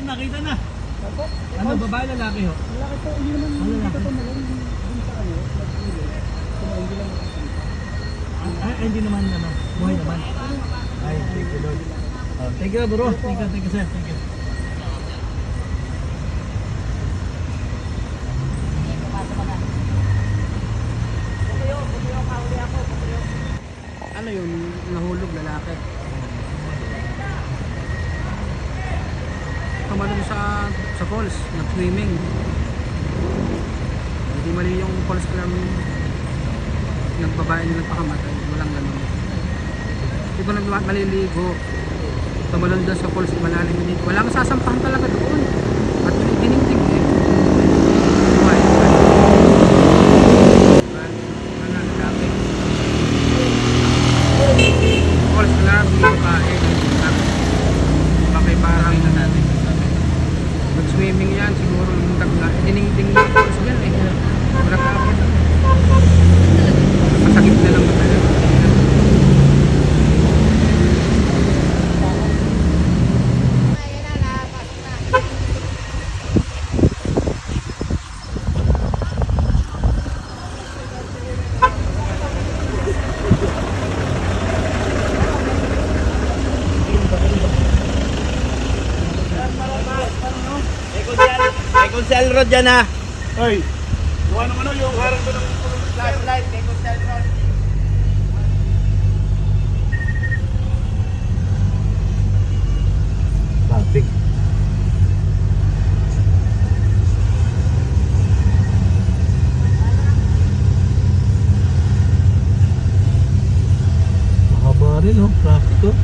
nakita na. Opo. Ano, babae lalaki ho? Lalaki po, hindi naman Ano hindi lalaki? ka tumalon dun sa ano, nagpili. Tumalon, hindi lang nakakita. Ay, hindi naman, ano, buhay naman. Ay, thank you Lord. Thank you bro, thank you sir, thank you. Ano yun, nahulog lalaki. Tumalon sa falls, nag-swimming. Hindi mali yung falls alarm, nagbabae na nagpakamatay, walang ganun. Hindi ko maliligo, tumalon doon sa falls, malalim din. Walang sasampahan talaga doon. At dinigdig eh. Buhay. Falls alarm, hindi babae. Bakit parang na natin. Nag-swimming yan, siguro yung tagla. Dinigdig na falls yan eh. Walang kapit. Masakit na lang talaga. May Consel Road dyan ha. Hoy, yung ano yung harang ko ng Flashlight, may Consel Road. Traffic. Mahaba rin oh, traffic oh.